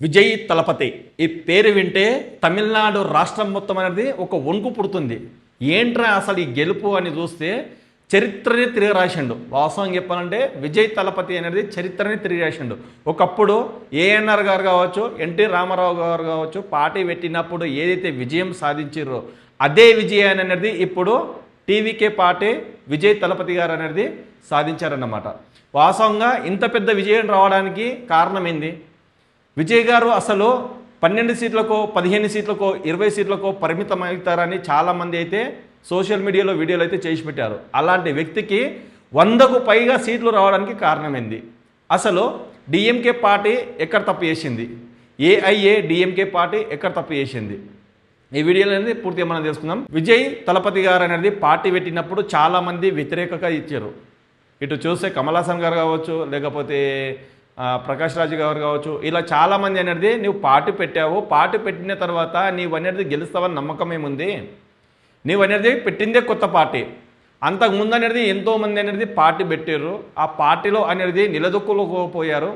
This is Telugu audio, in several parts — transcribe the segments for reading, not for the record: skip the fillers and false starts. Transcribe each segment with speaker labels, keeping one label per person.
Speaker 1: విజయ్ తలపతి ఈ పేరు వింటే తమిళనాడు రాష్ట్రం మొత్తం అనేది ఒక వణుకు పుడుతుంది. ఏంట్రా అసలు ఈ గెలుపు అని చూస్తే చరిత్రని తిరిగి రాసిండు. వాస్తవం చెప్పాలంటే విజయ్ తలపతి అనేది చరిత్రని తిరిగి రాసిండు. ఒకప్పుడు ఏఎన్ఆర్ గారు కావచ్చు, ఎన్టీ రామారావు గారు కావచ్చు, పార్టీ పెట్టినప్పుడు ఏదైతే విజయం సాధించారో అదే విజయాన్ని అనేది ఇప్పుడు టీవీకే పార్టీ విజయ్ తలపతి గారు అనేది సాధించారన్నమాట. వాస్తవంగా ఇంత పెద్ద విజయం రావడానికి కారణం ఏంది? విజయ్ గారు అసలు 12 సీట్లకో 15 సీట్లకో 20 సీట్లకో పరిమితం అవుతారని చాలామంది అయితే సోషల్ మీడియాలో వీడియోలు అయితే చేసి పెట్టారు. అలాంటి వ్యక్తికి 100కు పైగా సీట్లు రావడానికి కారణమైంది. అసలు డిఎంకే పార్టీ ఎక్కడ తప్పు చేసింది, ఏఐఏ డిఎంకే పార్టీ ఎక్కడ తప్పు చేసింది, ఈ వీడియోలో అనేది పూర్తిగా మనం తెలుసుకుందాం. విజయ్ తలపతి గారు అనేది పార్టీ పెట్టినప్పుడు చాలామంది వ్యతిరేకత ఇచ్చారు. ఇటు చూస్తే కమల్ హాసన్ గారు కావచ్చు, లేకపోతే ప్రకాష్ రాజ్ గారు కావచ్చు, ఇలా చాలామంది అనేది నువ్వు పార్టీ పెట్టావు, పార్టీ పెట్టిన తర్వాత నీవు అనేది గెలుస్తావని నమ్మకం ఏముంది, నీవు అనేది పెట్టిందే కొత్త పార్టీ, అంతకుముందు అనేది ఎంతోమంది అనేది పార్టీ పెట్టారు, ఆ పార్టీలో అనేది నిలదొక్కుకోపోయారు.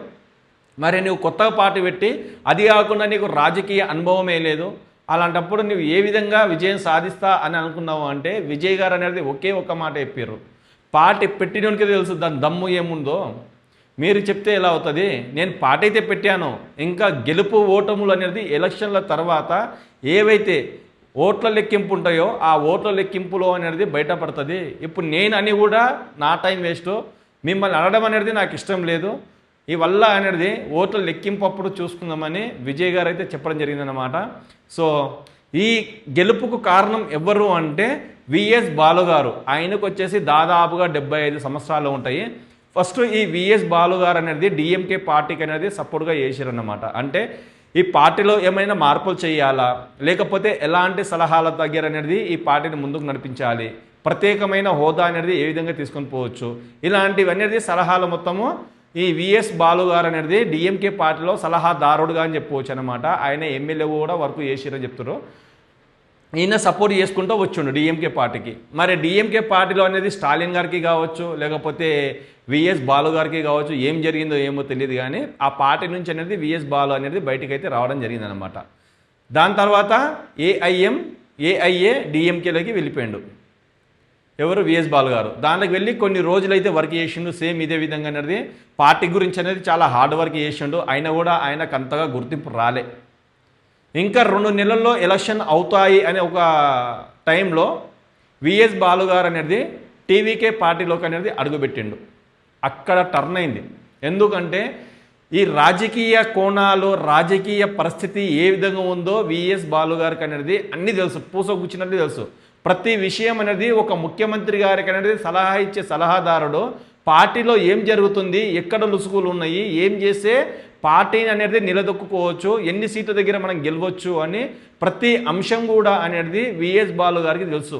Speaker 1: మరి నువ్వు కొత్తగా పార్టీ పెట్టి అది కాకుండా నీకు రాజకీయ అనుభవమే లేదు, అలాంటప్పుడు నువ్వు ఏ విధంగా విజయం సాధిస్తా అని అనుకున్నావు అంటే విజయ్ గారు అనేది ఒకే ఒక్క మాట చెప్పారు. పార్టీ పెట్టినోనికి తెలుసు దాని దమ్ము ఏముందో, మీరు చెప్తే ఎలా అవుతుంది, నేను పార్టీ అయితే పెట్టాను, ఇంకా గెలుపు ఓటములు అనేది ఎలక్షన్ల తర్వాత ఏవైతే ఓట్ల లెక్కింపు ఉంటాయో ఆ ఓట్ల లెక్కింపులో అనేది బయటపడుతుంది. ఇప్పుడు నేను అని కూడా నా టైం వేస్ట్, మిమ్మల్ని అనడం అనేది నాకు ఇష్టం లేదు, ఈ వల్ల అనేది ఓట్ల లెక్కింపు అప్పుడు చూసుకుందామని విజయ్ గారు అయితే చెప్పడం జరిగిందనమాట. సో ఈ గెలుపుకు కారణం ఎవరు అంటే విఎస్ బాలు గారు. ఆయనకు వచ్చేసి దాదాపుగా 75 సంవత్సరాలు ఉంటాయి. ఫస్ట్ ఈ విఎస్ బాలు గారు అనేది డిఎంకే పార్టీకి అనేది సపోర్ట్గా చేశారన్నమాట. అంటే ఈ పార్టీలో ఏమైనా మార్పులు చేయాలా, లేకపోతే ఎలాంటి సలహాల దగ్గర అనేది ఈ పార్టీని ముందుకు నడిపించాలి, ప్రత్యేకమైన హోదా అనేది ఏ విధంగా తీసుకొని పోవచ్చు, ఇలాంటివి అనేది సలహాలు మొత్తము ఈ విఎస్ బాలు గారు అనేది డిఎంకే పార్టీలో సలహాదారుడుగా అని చెప్పుకోవచ్చు అనమాట. ఆయన ఎమ్మెల్యే కూడా వర్క్ చేసిరని చెప్తారు. ఈయన సపోర్ట్ చేసుకుంటూ వచ్చిండు డిఎంకే పార్టీకి. మరి డిఎంకే పార్టీలో అనేది స్టాలిన్ గారికి కావచ్చు, లేకపోతే విఎస్ బాలు గారికి కావచ్చు, ఏం జరిగిందో ఏమో తెలియదు, కానీ ఆ పార్టీ నుంచి అనేది విఎస్ బాలు అనేది బయటికి అయితే రావడం జరిగిందనమాట. దాని తర్వాత ఏఐఏ డిఎంకేలోకి వెళ్ళిపోయాడు. ఎవరు? విఎస్ బాలు గారు. దానికి వెళ్ళి కొన్ని రోజులైతే వర్క్ చేసిండు. సేమ్ ఇదే విధంగా అనేది పార్టీ గురించి అనేది చాలా హార్డ్ వర్క్ చేసిండు. అయినా కూడా ఆయనకు అంతగా గుర్తింపు రాలే. ఇంకా 2 నెలల్లో ఎలక్షన్ అవుతాయి అనే ఒక టైంలో విఎస్ బాలు గారు అనేది టీవీకే పార్టీలోకి అనేది అడుగుపెట్టిండు. అక్కడ టర్న్ అయింది. ఎందుకంటే ఈ రాజకీయ కోణాలు, రాజకీయ పరిస్థితి ఏ విధంగా ఉందో విఎస్ బాలు గారికి అనేది అన్నీ తెలుసు, పూసగుచ్చినట్టు తెలుసు. ప్రతి విషయం అనేది ఒక ముఖ్యమంత్రి గారికి అనేది సలహా ఇచ్చే సలహాదారుడు పార్టీలో ఏం జరుగుతుంది, ఎక్కడ లుసుగులు ఉన్నాయి, ఏం చేస్తే పార్టీని అనేది నిలదొక్కుకోవచ్చు, ఎన్ని సీట్ల దగ్గర మనం గెలవచ్చు అని ప్రతి అంశం కూడా అనేది విఎస్ బాలు గారికి తెలుసు.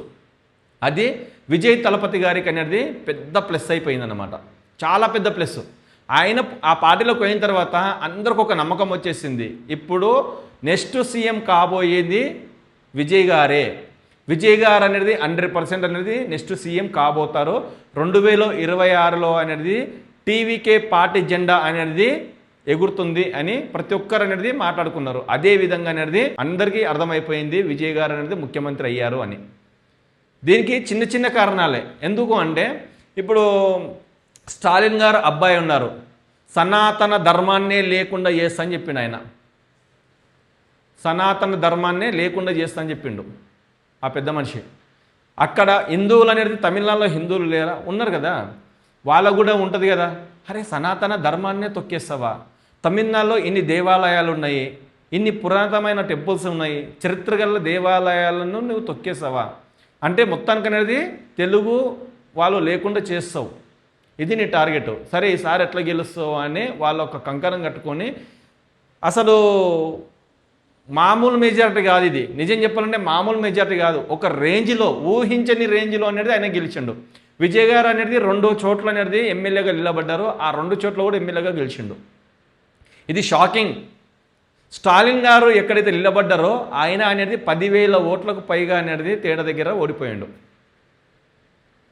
Speaker 1: అది విజయ్ తలపతి గారికి అనేది పెద్ద ప్లస్ అయిపోయిందన్నమాట, చాలా పెద్ద ప్లస్. ఆయన ఆ పార్టీలోకి పోయిన తర్వాత అందరికి ఒక నమ్మకం వచ్చేసింది, ఇప్పుడు నెక్స్ట్ సీఎం కాబోయేది విజయ్ గారే, విజయ్ గారు అనేది 100% అనేది నెక్స్ట్ సీఎం కాబోతారు. 2026లో అనేది టీవీకే పార్టీ జెండా అనేది ఎగురుతుంది అని ప్రతి ఒక్కరు అనేది మాట్లాడుకున్నారు. అదే విధంగా అనేది అందరికీ అర్థమైపోయింది విజయ్ గారు అనేది ముఖ్యమంత్రి అయ్యారు అని. దీనికి చిన్న చిన్న కారణాలే. ఎందుకు అంటే ఇప్పుడు స్టాలిన్ గారు అబ్బాయి ఉన్నారు, సనాతన ధర్మాన్నే లేకుండా చేస్తా అని చెప్పిండు ఆయన. సనాతన ధర్మాన్నే లేకుండా చేస్తా అని చెప్పిండు ఆ పెద్ద మనిషి. అక్కడ హిందువులు అనేది తమిళనాడులో హిందువులు లేరా, ఉన్నారు కదా, వాళ్ళకు కూడా ఉంటుంది కదా. అరే సనాతన ధర్మాన్నే తొక్కేస్తావా, తమిళనాడులో ఇన్ని దేవాలయాలు ఉన్నాయి, ఇన్ని పురాతనమైన టెంపుల్స్ ఉన్నాయి, చరిత్ర గల దేవాలయాలను నువ్వు తొక్కేస్తావా అంటే మొత్తానికి అనేది తెలుగు వాళ్ళు లేకుండా చేస్తావు, ఇది నీ టార్గెట్. సరే ఈసారి ఎట్లా గెలుస్తావు అని వాళ్ళు ఒక కంకణం కట్టుకొని, అసలు మామూలు మెజారిటీ కాదు ఇది, నిజం చెప్పాలంటే మామూలు మెజారిటీ కాదు, ఒక రేంజ్లో ఊహించని రేంజ్లో అనేది ఆయన గెలిచిండు. విజయ్ గారు అనేది 2 చోట్ల అనేది ఎమ్మెల్యేగా నిలబడ్డారు, ఆ 2 చోట్ల కూడా ఎమ్మెల్యేగా గెలిచిండు. ఇది షాకింగ్. స్టాలిన్ గారు ఎక్కడైతే నిలబడ్డారో ఆయన అనేది 10,000 ఓట్లకు పైగా అనేది తేడా దగ్గర ఓడిపోయాడు.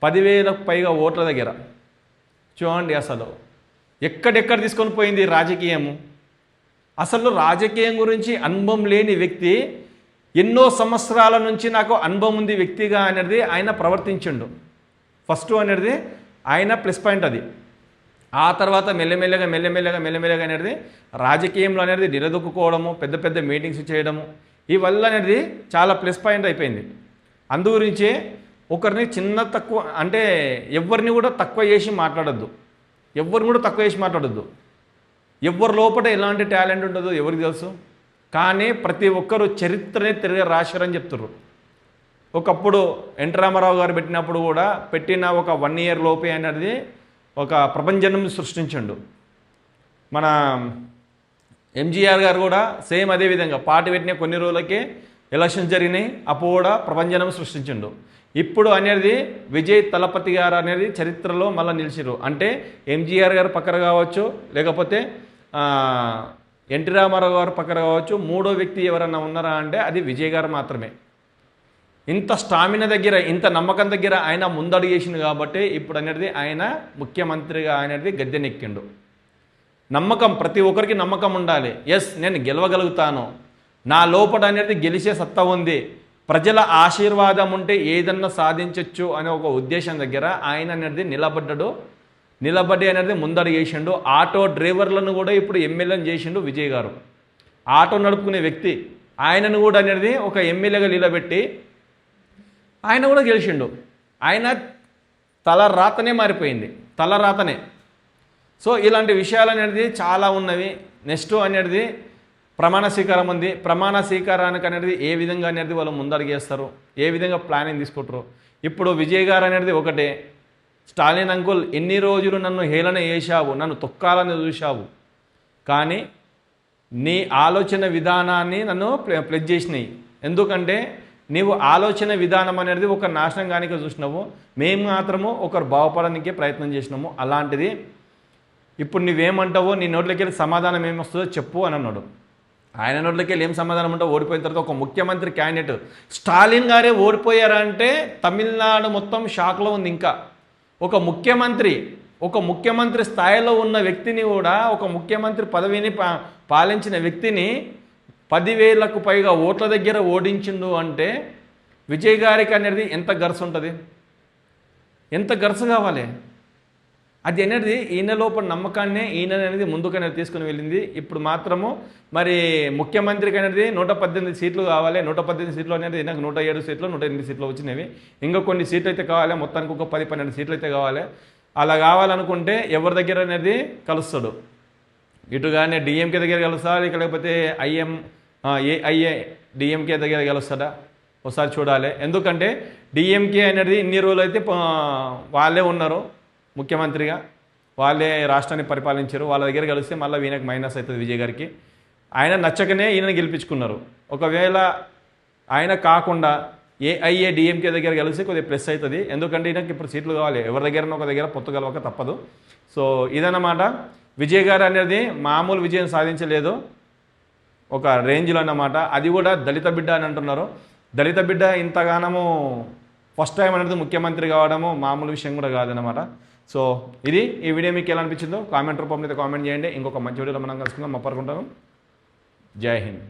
Speaker 1: 10,000కు పైగా ఓట్ల దగ్గర చూడండి అసలు ఎక్కడెక్కడ తీసుకొని పోయింది రాజకీయము. అసలు రాజకీయం గురించి అనుభవం లేని వ్యక్తి ఎన్నో సంవత్సరాల నుంచి నాకు అనుభవం ఉంది వ్యక్తిగా అనేది ఆయన ప్రవర్తించిండు. ఫస్ట్ అనేది ఆయన ప్లస్ పాయింట్ అది. ఆ తర్వాత మెల్లమెల్లగా అనేది రాజకీయంలో అనేది నిలదొక్కుకోవడము, పెద్ద పెద్ద మీటింగ్స్ చేయడము, ఇవల్ల అనేది చాలా ప్లస్ పాయింట్ అయిపోయింది. అందు గురించే ఒకరిని చిన్న తక్కువ అంటే ఎవరిని కూడా తక్కువ చేసి మాట్లాడొద్దు, ఎవరి లోపల ఎలాంటి టాలెంట్ ఉంటుందో ఎవరికి తెలుసు. కానీ ప్రతి ఒక్కరూ చరిత్రనే తిరిగి రాశారని చెప్తున్నారు. ఒకప్పుడు ఎన్టీ రామారావు గారు పెట్టిన ఒక 1 year లోపే అనేది ఒక ప్రపంచం సృష్టించండు. మన ఎంజీఆర్ గారు కూడా సేమ్ అదే విధంగా పార్టీ పెట్టిన కొన్ని రోజులకే ఎలక్షన్స్ జరిగినాయి, అప్పుడు కూడా ప్రపంచం సృష్టించండు. ఇప్పుడు అనేది విజయ్ తలపతి గారు అనేది చరిత్రలో మళ్ళీ నిలిచిరు. అంటే ఎంజీఆర్ గారు పక్కన కావచ్చు, లేకపోతే ఎన్టీ రామారావు గారు పక్కన కావచ్చు, మూడో వ్యక్తి ఎవరన్నా ఉన్నారా అంటే అది విజయ్ గారు మాత్రమే. ఇంత స్టామినా దగ్గర, ఇంత నమ్మకం దగ్గర ఆయన ముందడుగు చేసింది కాబట్టి ఇప్పుడు అనేది ఆయన ముఖ్యమంత్రిగా అనేది గద్దెనెక్కిండు. నమ్మకం, ప్రతి ఒక్కరికి నమ్మకం ఉండాలి. ఎస్, నేను గెలవగలుగుతాను, నా లోపల అనేది గెలిచే సత్తా ఉంది, ప్రజల ఆశీర్వాదం ఉంటే ఏదన్నా సాధించవచ్చు అనే ఒక ఉద్దేశం దగ్గర ఆయన అనేది నిలబడి అనేది ముందడుగు చేసిండు. ఆటో డ్రైవర్లను కూడా ఇప్పుడు ఎమ్మెల్యేని చేసిండు విజయ్ గారు. ఆటో నడుపుకునే వ్యక్తి ఆయనను కూడా అనేది ఒక ఎమ్మెల్యేగా నిలబెట్టి ఆయన కూడా గెలిచిండు. ఆయన తలరాతనే మారిపోయింది, తలరాతనే. సో ఇలాంటి విషయాలు అనేది చాలా ఉన్నవి. నెక్స్ట్ అనేది ప్రమాణ స్వీకారం ఉంది. ప్రమాణ స్వీకారానికి అనేది ఏ విధంగా అనేది వాళ్ళు ముందడుగేస్తారు, ఏ విధంగా ప్లానింగ్ తీసుకుంటారు. ఇప్పుడు విజయ్ గారు అనేది ఒకటే, స్టాలిన్ అంకుల్ ఎన్ని రోజులు నన్ను హేళన చేశావు, నన్ను తొక్కాలని చూశావు, కానీ నీ ఆలోచన విధానాన్ని నన్ను ప్లెజ్ చేసినాయి. ఎందుకంటే నీవు ఆలోచన విధానం అనేది ఒక నాశనం కానిక చూసినావు, మేము మాత్రము ఒకరు బాగుపడడానికే ప్రయత్నం చేసినాము. అలాంటిది ఇప్పుడు నువ్వేమంటావో, నీ నోట్లోకి వెళ్ళి సమాధానం ఏమొస్తుందో చెప్పు అని అన్నాడు. ఆయన నోట్లోకి వెళ్ళి ఏం సమాధానం ఉంటావు, ఓడిపోయిన తర్వాత ఒక ముఖ్యమంత్రి క్యాండిడేట్ స్టాలిన్ గారే ఓడిపోయారంటే తమిళనాడు మొత్తం షాక్లో ఉంది. ఇంకా ఒక ముఖ్యమంత్రి స్థాయిలో ఉన్న వ్యక్తిని కూడా, ఒక ముఖ్యమంత్రి పదవిని పాలించిన వ్యక్తిని 10,000కు పైగా ఓట్ల దగ్గర ఓడించిండు అంటే విజయ్ గారికి అనేది ఎంత గర్స్ ఉంటుంది, ఎంత గర్స్ కావాలి. అది అనేది ఈయన లోపల నమ్మకాన్నే ఈయన అనేది ముందుకనేది తీసుకుని వెళ్ళింది. ఇప్పుడు మాత్రము మరి ముఖ్యమంత్రికి అనేది 118 సీట్లు కావాలి. 118 సీట్లు అనేది నాకు 107 సీట్లు 108 సీట్లు వచ్చినవి. ఇంకా కొన్ని సీట్లు అయితే కావాలి, మొత్తానికి ఒక 10-12 సీట్లు అయితే కావాలి. అలా కావాలనుకుంటే ఎవరి దగ్గర అనేది కలుస్తాడు, ఇటుగానే డిఎంకే దగ్గర కలుస్తాడు, లేకపోతే ఏఐఏ డిఎంకే దగ్గర కలుస్తాడా ఒకసారి చూడాలి. ఎందుకంటే డిఎంకే అనేది ఇన్ని రోజులు అయితే వాళ్ళే ఉన్నారు ముఖ్యమంత్రిగా, వాళ్ళే రాష్ట్రాన్ని పరిపాలించారు. వాళ్ళ దగ్గర కలిస్తే మళ్ళీ ఈయనకు మైనస్ అవుతుంది విజయ్ గారికి. ఆయన నచ్చకనే ఈయనని గెలిపించుకున్నారు. ఒకవేళ ఆయన కాకుండా ఏఐఏ డిఎంకే దగ్గర కలిసి కొద్దిగా ప్లస్ అవుతుంది. ఎందుకంటే ఈయనకి ఇప్పుడు సీట్లు కావాలి, ఎవరి దగ్గర ఒక దగ్గర పొత్తు కలవక తప్పదు. సో ఇదన్నమాట. విజయ్ గారు అనేది మామూలు విజయం సాధించలేదు, ఒక రేంజ్లో అన్నమాట. అది కూడా దళిత బిడ్డ అని అంటున్నారు. దళిత బిడ్డ ఇంతగానము ఫస్ట్ టైం అనేది ముఖ్యమంత్రి కావడము మామూలు విషయం కూడా కాదనమాట. సో ఇది ఈ వీడియో మీకు ఎలా అనిపించిందో కామెంట్ రూపంలో అయితే కామెంట్ చేయండి. ఇంకొక మంచి వీడియోలో మనం కలుసుకుందాం. మప్పరుకుంటాము. జై హింద్.